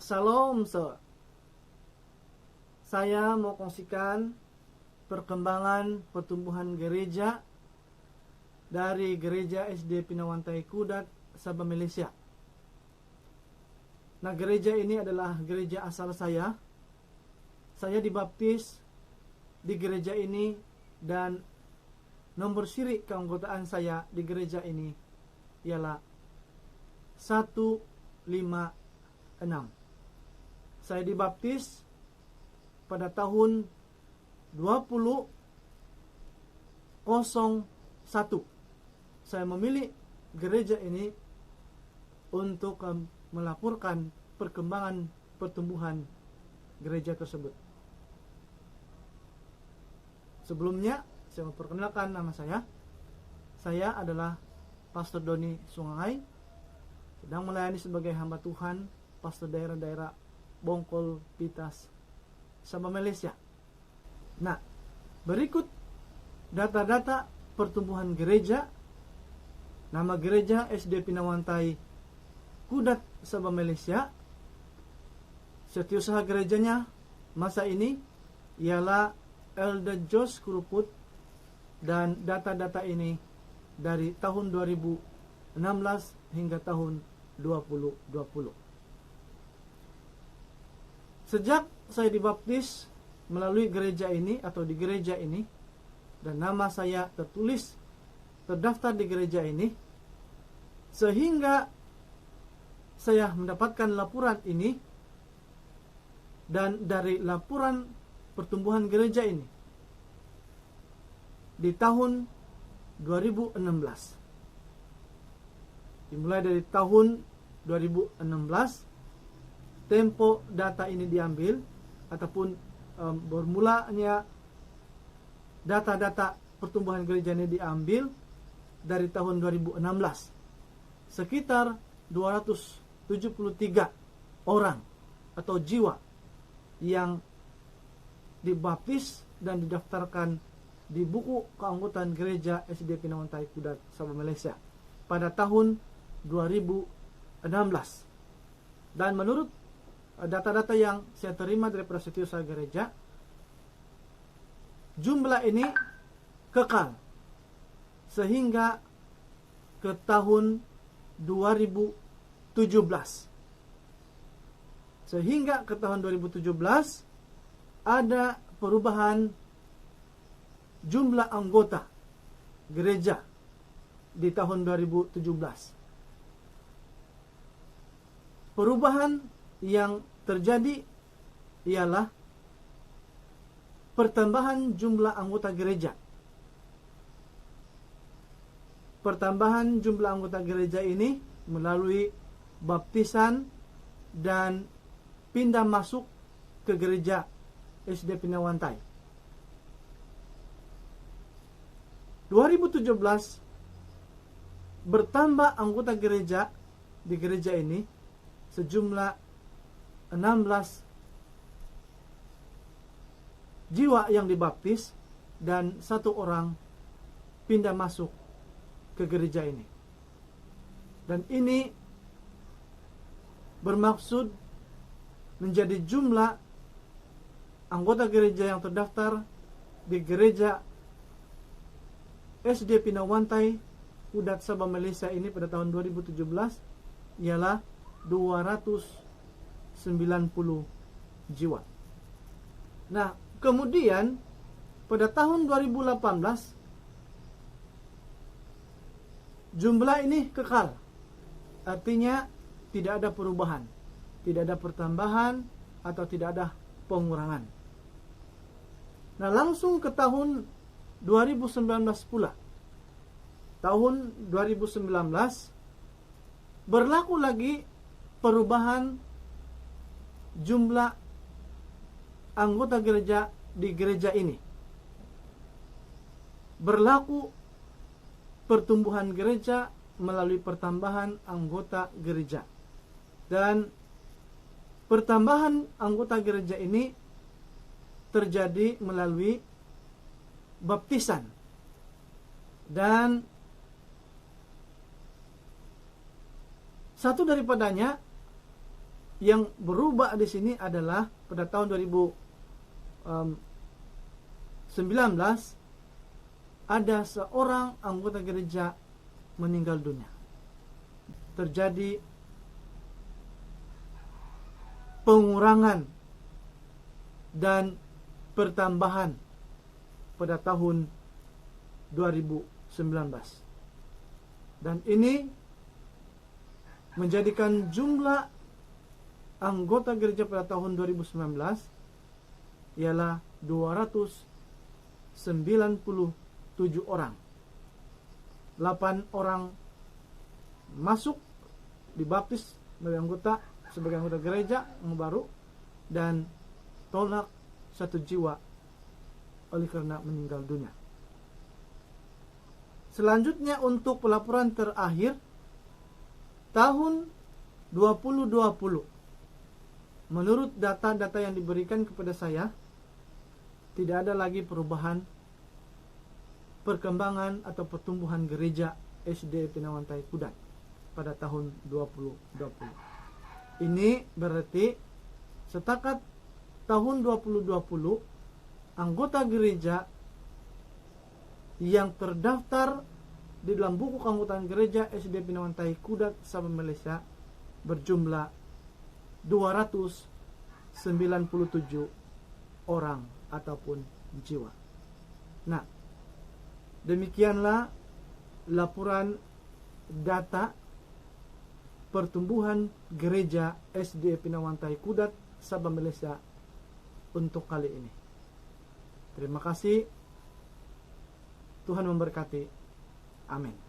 Shalom, saya mau kongsikan perkembangan pertumbuhan gereja dari gereja SD Pinawantai Kudat, Sabah, Malaysia. Nah, gereja ini adalah gereja asal saya. Saya dibaptis di gereja ini dan nomor siri keanggotaan saya di gereja ini ialah 156. Saya dibaptis pada tahun 2001. Saya memilih gereja ini untuk melaporkan perkembangan pertumbuhan gereja tersebut. Sebelumnya, saya memperkenalkan nama saya. Saya adalah Pastor Doni Sungai, sedang melayani sebagai hamba Tuhan, pastor daerah-daerah Bongkol, Pitas, Sabah, Malaysia. Nah, berikut data-data pertumbuhan gereja. Nama gereja SD Pinawantai Kudat, Sabah, Malaysia. Setiausaha gerejanya masa ini ialah Elder Jos Kuruput, dan data-data ini dari tahun 2016 hingga tahun 2020. Sejak saya dibaptis melalui gereja ini atau di gereja ini, dan nama saya terdaftar di gereja ini, sehingga saya mendapatkan laporan ini, dan dari laporan pertumbuhan gereja ini di tahun 2016, dimulai dari tahun 2016 tempo data ini diambil, ataupun bermulanya data-data pertumbuhan gereja ini diambil dari tahun 2016. Sekitar 273 orang atau jiwa yang dibaptis dan didaftarkan di buku keanggotaan gereja SD Pinawantai Kudat, Sabah, Malaysia pada tahun 2016. Dan menurut data-data yang saya terima dari setiausaha gereja, jumlah ini kekal sehingga ke tahun 2017. Sehingga ke tahun 2017 ada perubahan jumlah anggota gereja di tahun 2017. Perubahan yang terjadi ialah pertambahan jumlah anggota gereja. Pertambahan jumlah anggota gereja ini melalui baptisan dan pindah masuk ke gereja SD Pinawantai. 2017 bertambah anggota gereja di gereja ini sejumlah 16 jiwa yang dibaptis dan 1 orang pindah masuk ke gereja ini. Dan ini bermaksud menjadi jumlah anggota gereja yang terdaftar di gereja SD Pinawantai Kudat, Sabah, Malaysia ini pada tahun 2017 ialah 290 jiwa. Nah, kemudian pada tahun 2018 jumlah ini kekal. Artinya tidak ada perubahan, tidak ada pertambahan atau tidak ada pengurangan. Nah, langsung ke tahun 2019 pula. Tahun 2019 berlaku lagi perubahan jumlah anggota gereja di gereja ini. Berlaku pertumbuhan gereja melalui pertambahan anggota gereja. Dan pertambahan anggota gereja ini terjadi melalui baptisan. Dan satu daripadanya yang berubah di sini adalah pada tahun 2019 ada seorang anggota gereja meninggal dunia. Terjadi pengurangan dan pertambahan pada tahun 2019. Dan ini menjadikan jumlah anggota gereja pada tahun 2019 ialah 297 orang. 8 orang masuk dibaptis sebagai anggota gereja yang baru, dan tolak 1 jiwa oleh karena meninggal dunia. Selanjutnya untuk pelaporan terakhir tahun 2020, menurut data-data yang diberikan kepada saya, tidak ada lagi perubahan perkembangan atau pertumbuhan gereja SDA Pinawan-Tai Kudat pada tahun 2020. Ini berarti setakat tahun 2020 anggota gereja yang terdaftar di dalam buku keanggotaan gereja SDA Pinawan-Tai Kudat Sabah Malaysia berjumlah 297 orang ataupun jiwa. Nah, demikianlah laporan data pertumbuhan gereja SDA Pinawan-Tai Kudat Sabah Malaysia untuk kali ini. Terima kasih. Tuhan memberkati. Amin.